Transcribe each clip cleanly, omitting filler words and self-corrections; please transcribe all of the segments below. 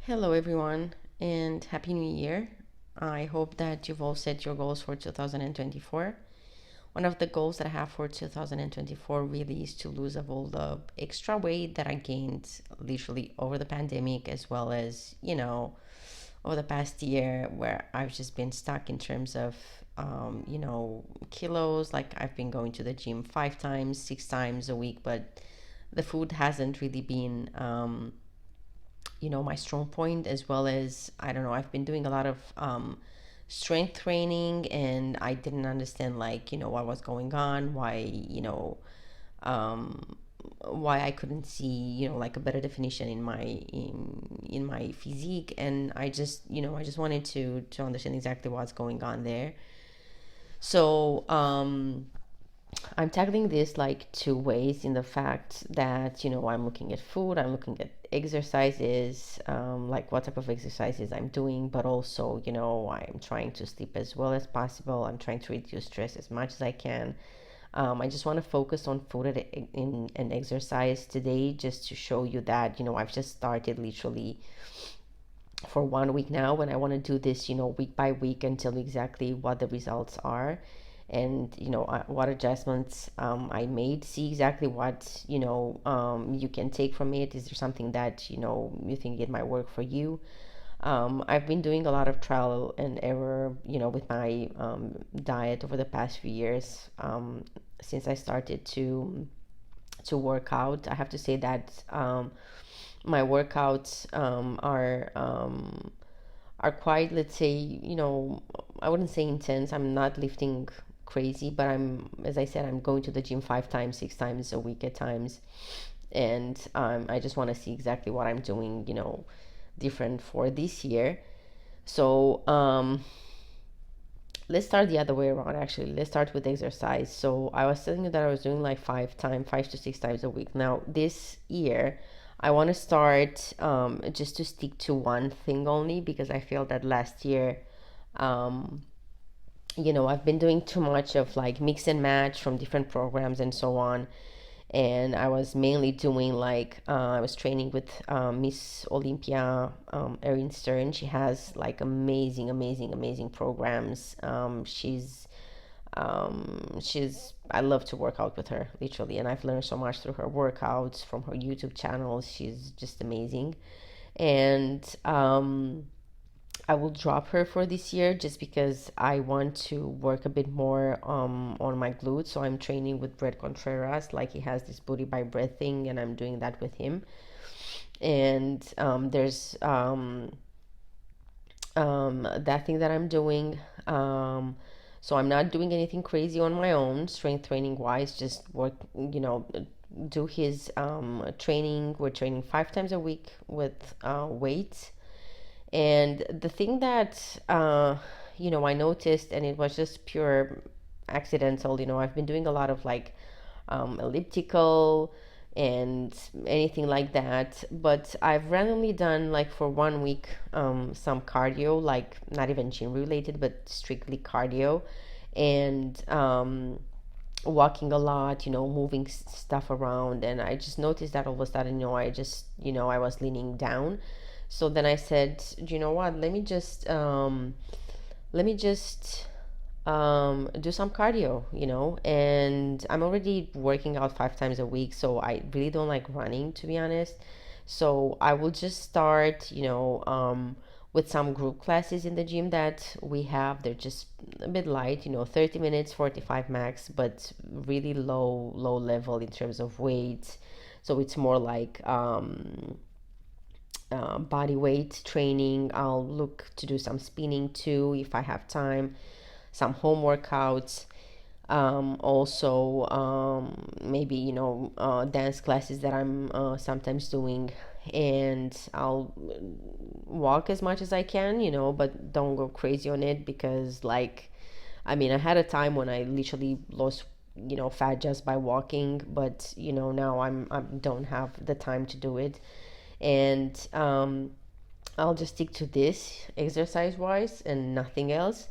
Hello, everyone, and Happy New Year. I hope that you've all set your goals for 2024. One of the goals that I have for 2024 really is to lose of all the extra weight that I gained literally over the pandemic, as well as, over the past year where I've just been stuck in terms of, kilos. Like I've been going to the gym 5 times, 6 times a week, but the food hasn't really been my strong point, as well as, I don't know, I've been doing a lot of strength training, and I didn't understand, like, what was going on, um why I couldn't see, like, a better definition in my physique. And I just wanted to understand exactly what's going on there. So I'm tackling this like two ways, in the fact that, I'm looking at food, I'm looking at exercises, like what type of exercises I'm doing, but also, I'm trying to sleep as well as possible. I'm trying to reduce stress as much as I can. I just want to focus on food and exercise today, just to show you that, I've just started literally for 1 week now, and I want to do this, week by week, until exactly what the results are, and what adjustments I made. See exactly what you can take from it. Is there something that you think it might work for you? I've been doing a lot of trial and error, with my diet over the past few years, since I started to work out. I have to say that my workouts are quite, let's say, I wouldn't say intense. I'm not lifting crazy, but as I said, I'm going to the gym 5 times, 6 times a week at times. And I just want to see exactly what I'm doing, different for this year. So let's start the other way around. Actually, let's start with exercise. So I was telling you that I was doing like 5 to 6 times a week. Now this year I want to start, just to stick to one thing only, because I feel that last year, um, I've been doing too much of like mix and match from different programs and so on. And I was mainly doing like, I was training with Miss Olympia, Erin Stern. She has like amazing, amazing, amazing programs. She's I love to work out with her, literally, and I've learned so much through her workouts, from her YouTube channel. She's just amazing. And I will drop her for this year, just because I want to work a bit more on my glutes. So I'm training with Brett Contreras, like he has this booty by breath thing, and I'm doing that with him. And there's that thing that I'm doing. So I'm not doing anything crazy on my own, strength training wise, just work, do his training. We're training 5 times a week with weights. And the thing that, I noticed, and it was just pure accidental, I've been doing a lot of like elliptical and anything like that. But I've randomly done, like, for 1 week, some cardio, like not even gym related, but strictly cardio. And walking a lot, moving stuff around. And I just noticed that all of a sudden, I was leaning down. So then I said, you know what, let me just do some cardio, and I'm already working out 5 times a week, so I really don't like running, to be honest. So I will just start, with some group classes in the gym that we have. They're just a bit light, 30 minutes, 45 max, but really low level in terms of weight. So it's more like body weight training. I'll look to do some spinning too if I have time, some home workouts, also, maybe, dance classes that I'm sometimes doing. And I'll walk as much as I can, but don't go crazy on it, because, like, I mean, I had a time when I literally lost, fat just by walking, but now I don't have the time to do it. And I'll just stick to this exercise wise and nothing else.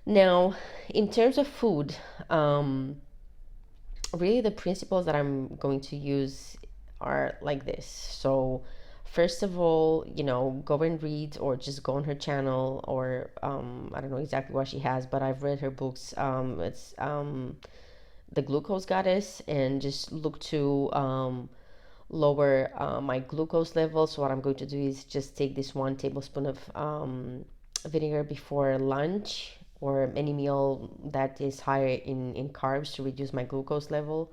Now, in terms of food, um, really the principles that I'm going to use are like this. So, first of all, go and read, or just go on her channel, or I don't know exactly what she has, but I've read her books. It's The Glucose Goddess, and just look to lower my glucose level. So what I'm going to do is just take this 1 tablespoon of vinegar before lunch, or any meal that is higher in carbs, to reduce my glucose levels.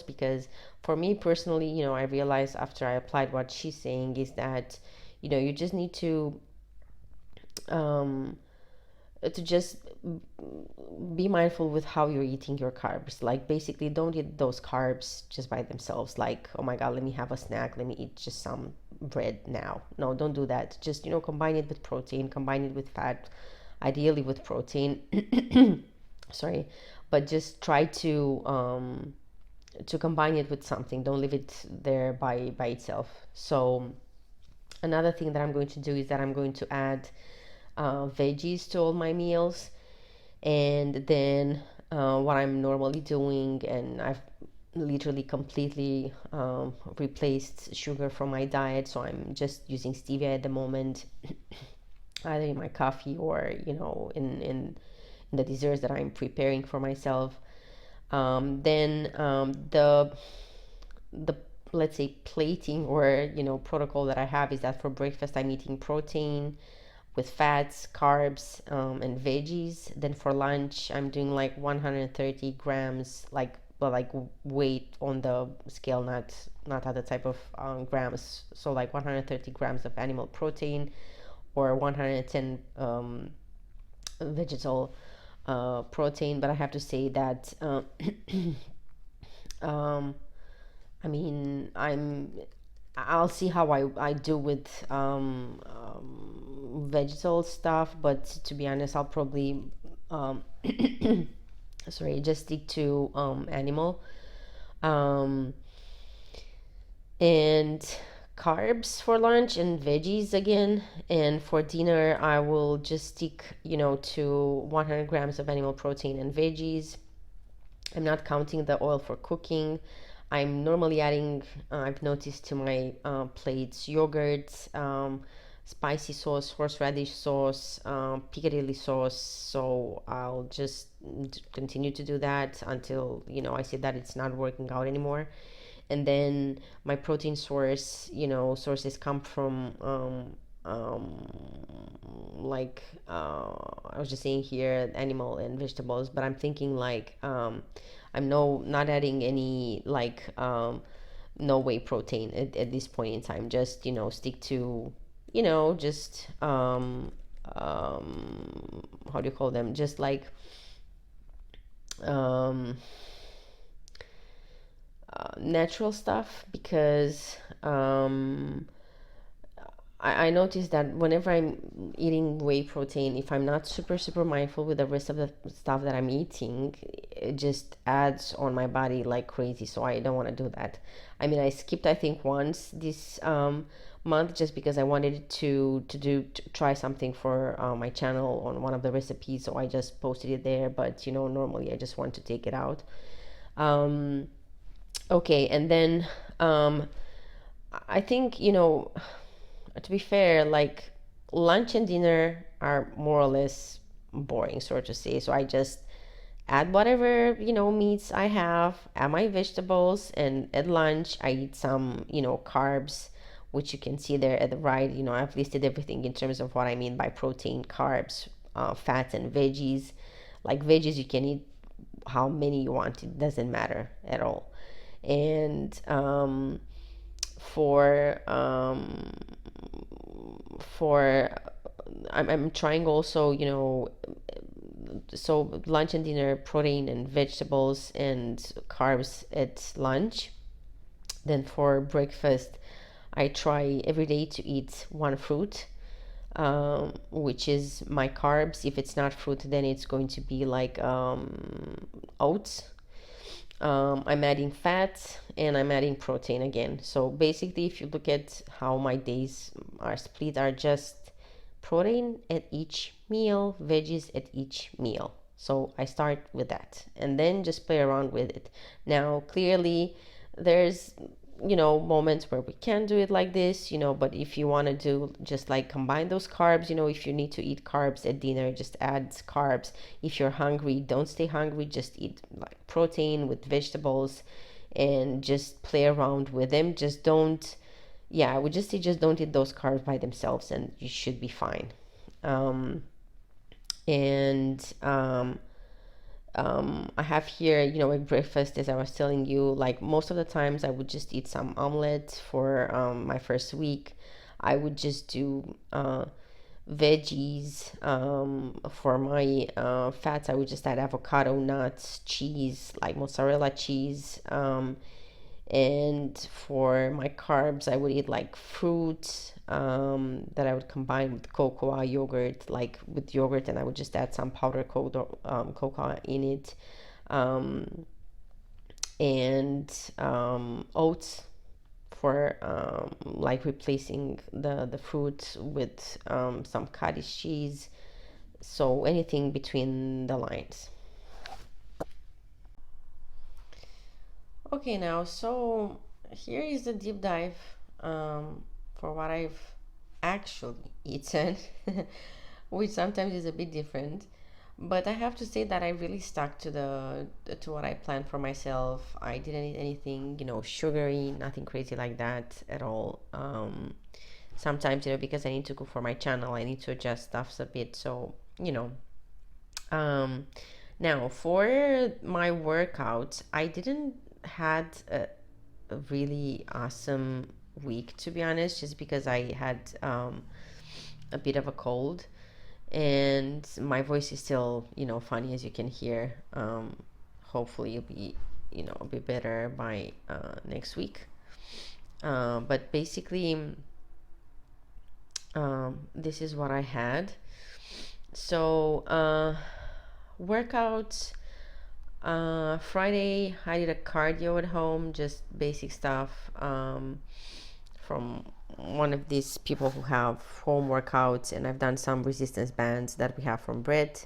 Because for me personally, I realized after I applied what she's saying is that you just need um, to just be mindful with how you're eating your carbs. Like, basically, don't eat those carbs just by themselves, like, oh my god, let me have a snack, let me eat just some bread now. No, don't do that. Just combine it with protein, combine it with fat, ideally with protein. Sorry, but just try to combine it with something. Don't leave it there by itself. So another thing that I'm going to do is that I'm going to add veggies to all my meals. And then what I'm normally doing, and I've literally completely replaced sugar from my diet, so I'm just using stevia at the moment, either in my coffee, or in the desserts that I'm preparing for myself. Then the let's say plating, or protocol that I have, is that for breakfast I'm eating protein with fats, carbs, and veggies. Then for lunch I'm doing like 130 grams, like weight on the scale, not other type of grams. So like 130 grams of animal protein, or 110 vegetal protein. But I have to say that um, I mean, I'll see how I do with vegetal stuff, but to be honest, I'll probably um, sorry, just stick to animal, um, and carbs for lunch, and veggies again. And for dinner, I will just stick, to 100 grams of animal protein and veggies. I'm not counting the oil for cooking. I'm normally adding, I've noticed, to my plates, yogurt, spicy sauce, horseradish sauce, Piccadilly sauce. So I'll just continue to do that until, I see that it's not working out anymore. And then my protein sources come from like I was just saying here, animal and vegetables, but I'm thinking like I'm not adding any like no whey protein at this point in time. Just stick to just how do you call them, just like um natural stuff. Because I noticed that whenever I'm eating whey protein, if I'm not super mindful with the rest of the stuff that I'm eating, it just adds on my body like crazy. So I don't want to do that. I mean, I skipped, I think, once this month, just because I wanted to try something for my channel on one of the recipes. So I just posted it there. But normally I just want to take it out. Okay, and then I think, to be fair, like, lunch and dinner are more or less boring, so to say. So I just add whatever, meats I have, add my vegetables, and at lunch I eat some, carbs, which you can see there at the right. I've listed everything in terms of what I mean by protein, carbs, fats, and veggies. Like, veggies, you can eat how many you want, it doesn't matter at all. And for for I'm trying also, so lunch and dinner, protein and vegetables and carbs at lunch. Then for breakfast, I try every day to eat one fruit, which is my carbs. If it's not fruit, then it's going to be like oats. I'm adding fat, and I'm adding protein again. So basically, if you look at how my days are split, are just protein at each meal, veggies at each meal. So I start with that, and then just play around with it. Now, clearly, there's moments where we can do it like this, but if you want to do just like combine those carbs, if you need to eat carbs at dinner, just add carbs. If you're hungry, don't stay hungry, just eat like protein with vegetables and just play around with them. Just don't, yeah, I would just say just don't eat those carbs by themselves and you should be fine. And I have here, at breakfast, as I was telling you, like most of the times I would just eat some omelet for my first week. I would just do veggies. For my fats, I would just add avocado, nuts, cheese, like mozzarella cheese. And for my carbs, I would eat like fruit that I would combine with cocoa yogurt, like with yogurt, and I would just add some powdered cocoa in it, um, and oats for like replacing the fruit with some cottage cheese. So anything between the lines. Okay, now, so here is the deep dive for what I've actually eaten, which sometimes is a bit different. But I have to say that I really stuck to what I planned for myself. I didn't eat anything, sugary, nothing crazy like that at all. Sometimes, because I need to cook for my channel, I need to adjust stuffs a bit. So, um, now for my workout, I didn't had a really awesome week, to be honest, just because I had a bit of a cold and my voice is still, funny, as you can hear. Hopefully it'll be, a bit better by next week. But basically, this is what I had. So, workouts. Friday, I did a cardio at home, just basic stuff from one of these people who have home workouts, and I've done some resistance bands that we have from Brett.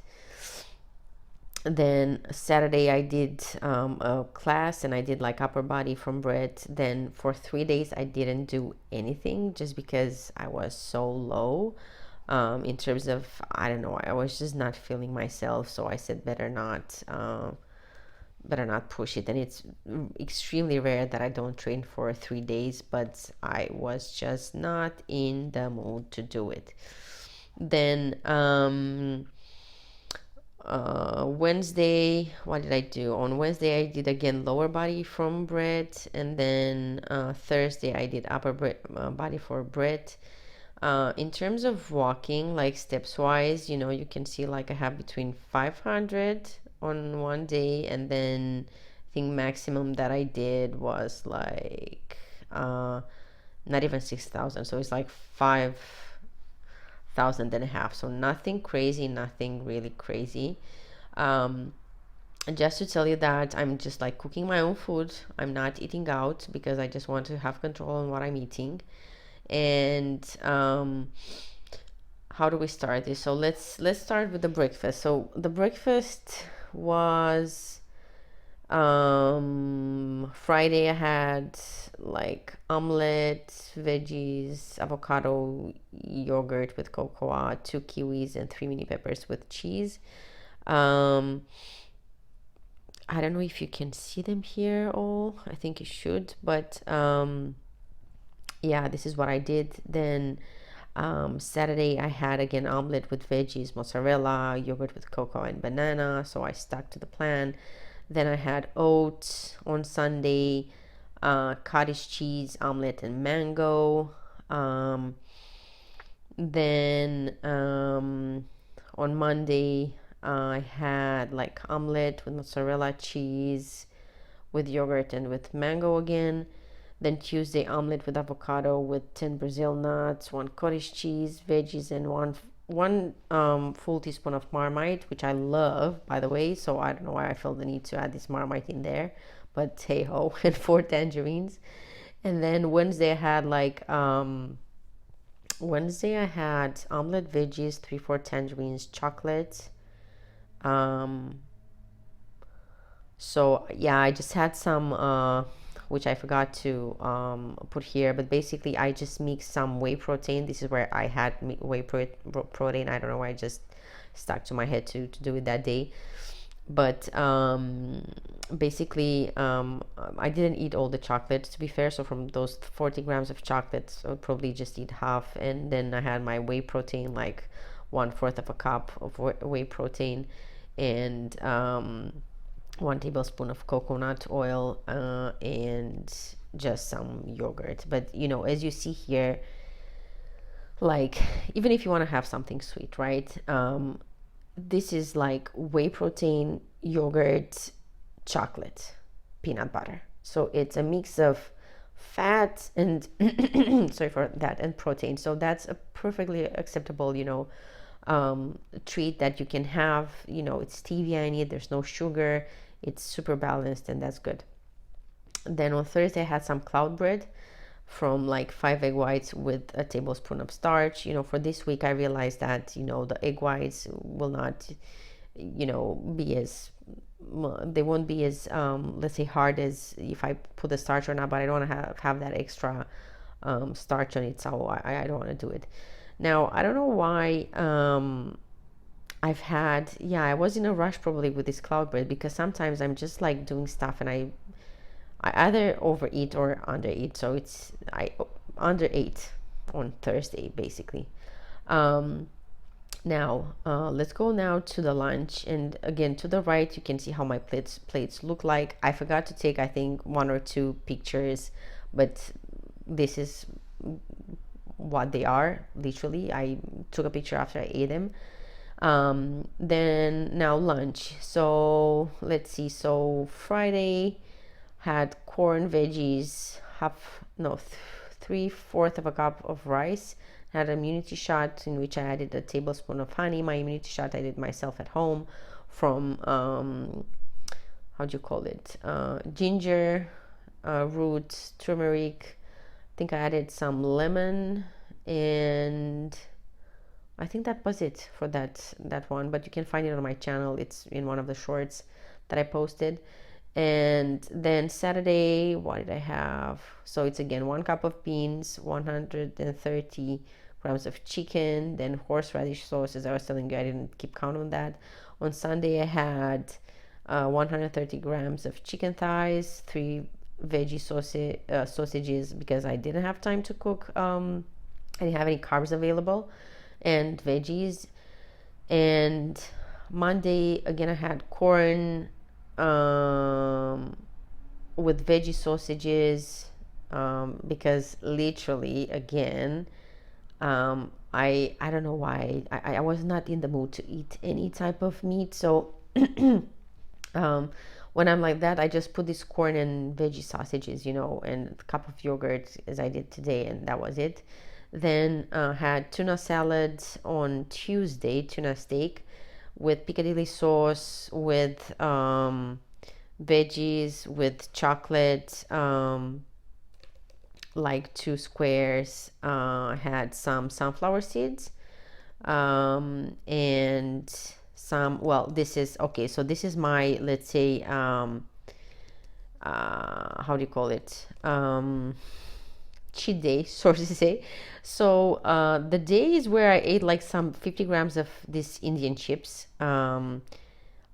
Then Saturday, I did a class and I did like upper body from Brett. Then for 3 days, I didn't do anything just because I was so low. In terms of, I don't know, I was just not feeling myself, so I said better not push it. And it's extremely rare that I don't train for 3 days, but I was just not in the mood to do it. Then Wednesday, what did I do? On Wednesday, I did again lower body from Brett, and then Thursday, I did upper body for Brett. In terms of walking, like steps wise, you can see like I have between 500 on one day, and then I think maximum that I did was like not even 6,000, so it's like 5,000 and a half. So nothing crazy, nothing really crazy. Just to tell you that I'm just like cooking my own food. I'm not eating out because I just want to have control on what I'm eating. And how do we start this? So let's start with the breakfast. So the breakfast was Friday. I had like omelet, veggies, avocado, yogurt with cocoa, 2 kiwis, and 3 mini peppers with cheese. I don't know if you can see them here all. I think you should, but yeah, this is what I did. Then Saturday, I had again omelet with veggies, mozzarella, yogurt with cocoa, and banana. So I stuck to the plan. Then I had oats on Sunday, cottage cheese, omelet, and mango. Then on Monday, I had like omelet with mozzarella cheese, with yogurt, and with mango again. Then Tuesday, omelet with avocado with 10 Brazil nuts, 1 cottage cheese, veggies, and one full teaspoon of Marmite, which I love, by the way. So I don't know why I felt the need to add this Marmite in there, but hey ho, and 4 tangerines. And then Wednesday, I had omelet, veggies, 3-4 tangerines, chocolate. So yeah, I just had some which I forgot to put here, but basically I just mixed some whey protein. This is where I had whey protein. I don't know why I just stuck to my head to do it that day. But basically I didn't eat all the chocolate, to be fair. So from those 40 grams of chocolate, I would probably just eat half. And then I had my whey protein, like 1/4 of a cup of whey protein, and 1 tablespoon of coconut oil, and just some yogurt. But you know, as you see here, like, even if you want to have something sweet, right, this is like whey protein, yogurt, chocolate, peanut butter. So it's a mix of fat and sorry for that, and protein. So that's a perfectly acceptable, you know, treat that you can have. You know, it's stevia in it, there's no sugar, it's super balanced, and that's good. Then on Thursday I had some cloud bread from like 5 egg whites with a tablespoon of starch. You know, for this week I realized that, you know, the egg whites will not, you know, be as, they won't be as let's say hard as if I put the starch or not, but I don't want to have that extra starch on it, so I don't want to do it. Now I don't know why I've had, yeah, I was in a rush probably with this cloud bread, because sometimes I'm just like doing stuff and I either overeat or undereat. So I underate on Thursday basically. Now let's go now to the lunch, and again to the right you can see how my plates look like. I forgot to take, I think, 1 or 2 pictures, but this is what they are. Literally, I took a picture after I ate them. Then now lunch. So let's see. So Friday had corn, veggies, 3/4 of a cup of rice. Had an immunity shot in which I added a tablespoon of honey. My immunity shot I did myself at home from how do you call it, ginger root, turmeric. I think I added some lemon, and I think that was it for that one, but you can find it on my channel. It's in one of the shorts that I posted. And then Saturday, what did I have? So it's again 1 cup of beans, 130 grams of chicken, then horseradish sauce. As I was telling you, I didn't keep count on that. On Sunday, I had 130 grams of chicken thighs, 3 veggie sausages, because I didn't have time to cook. I didn't have any carbs available, and veggies. And Monday, again, I had corn with veggie sausages, because literally again I don't know why I was not in the mood to eat any type of meat. So when I'm like that, I just put this corn and veggie sausages, you know, and a cup of yogurt as I did today, and that was it. Then had tuna salad on Tuesday, tuna steak with Piccadilly sauce, with veggies, with chocolate, like 2 squares. Had some sunflower seeds, and some, well, this is okay. So this is my, let's say, how do you call it? Cheat day, so to say. So the days where I ate like some 50 grams of these Indian chips, I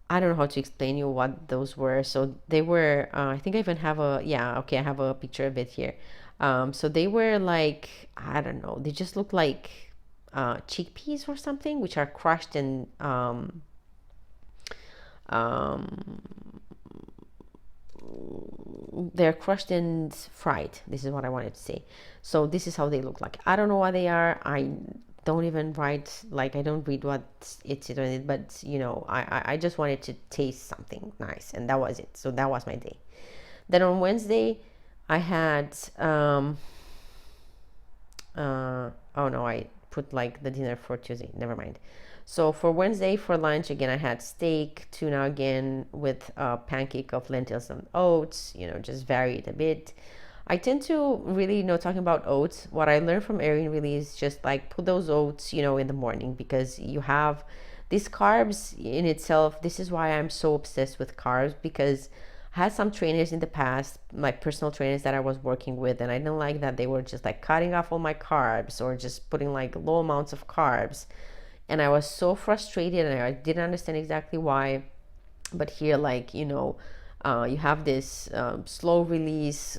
don't know how to explain you what those were. So they were, I think I even have a, yeah, okay, I have a picture of it here. So they were like, I don't know, they just look like chickpeas or something, which are crushed and they're crushed and fried. This is what I wanted to say. So this is how they look like. I don't know what they are. I don't even write, like, I don't read what it's on it, but you know, I just wanted to taste something nice, and that was it. So that was my day. Then on Wednesday I had oh no, I put like the dinner for Tuesday, never mind. So for Wednesday, for lunch, again, I had steak, tuna again, with a pancake of lentils and oats, you know, just vary it a bit. I tend to really, you know, talking about oats, what I learned from Erin really is just like put those oats, you know, in the morning, because you have these carbs in itself. This is why I'm so obsessed with carbs, because I had some trainers in the past, like personal trainers that I was working with, and I didn't like that they were just like cutting off all my carbs or just putting like low amounts of carbs. And I was so frustrated and I didn't understand exactly why. But here, like, you have this slow release,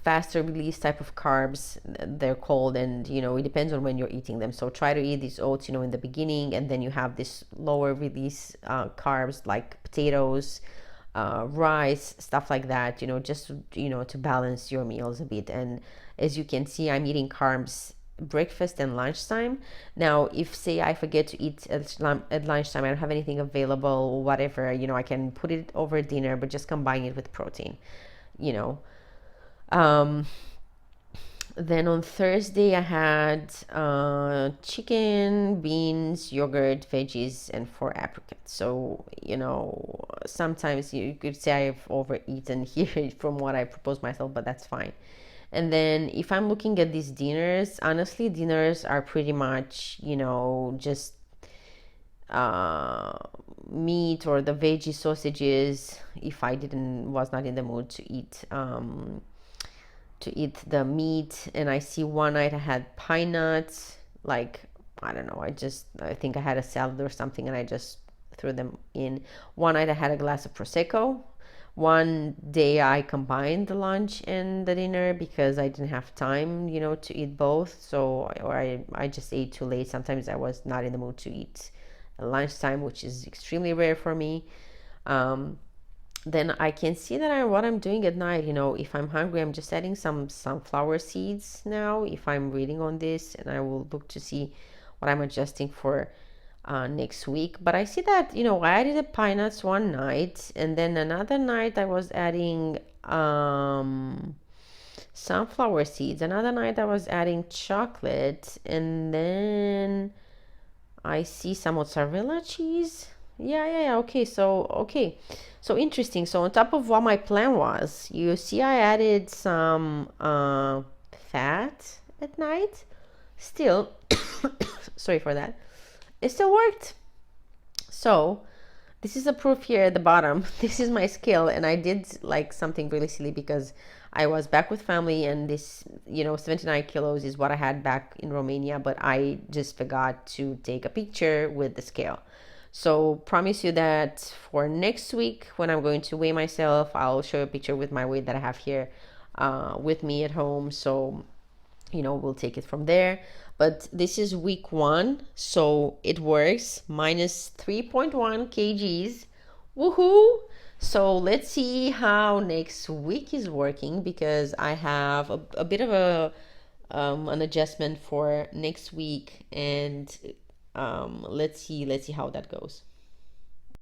faster release type of carbs, they're called, and it depends on when you're eating them. So try to eat these oats in the beginning, and then you have this lower release carbs like potatoes, rice, stuff like that, just to balance your meals a bit. And as you can see, I'm eating carbs breakfast and lunchtime. Now, if say I forget to eat at lunchtime, I don't have anything available or whatever, I can put it over dinner, but just combine it with protein, you know um, then on Thursday I had chicken, beans, yogurt, veggies, and 4 apricots. So sometimes you could say I've overeaten here from what I proposed myself, but that's fine. And then if I'm looking at these dinners, honestly, dinners are pretty much just meat or the veggie sausages, if I didn't was not in the mood to eat the meat. And I see one night I had pine nuts, like, I don't know, I think I had a salad or something and I just threw them in. One night I had a glass of prosecco. One day I combined the lunch and the dinner because I didn't have time to eat both. So, or I just ate too late. Sometimes I was not in the mood to eat at lunchtime, which is extremely rare for me. Then I can see that what I'm doing at night, if I'm hungry, I'm just adding some sunflower seeds now, if I'm reading on this, and I will look to see what I'm adjusting for next week. But I see that, I added the pine nuts one night, and then another night I was adding sunflower seeds. Another night I was adding chocolate, and then I see some mozzarella cheese. Yeah. Okay, so interesting. So on top of what my plan was, you see, I added some fat at night. Still, sorry for that. It still worked. So this is a proof here at the bottom. This is my scale, and I did like something really silly because I was back with family, and this 79 kilos is what I had back in Romania, but I just forgot to take a picture with the scale. So promise you that for next week when I'm going to weigh myself, I'll show a picture with my weight that I have here with me at home. So we'll take it from there. But this is week 1, so it works. Minus 3.1 kgs. Woohoo! So let's see how next week is working, because I have a bit of an adjustment for next week, and let's see how that goes.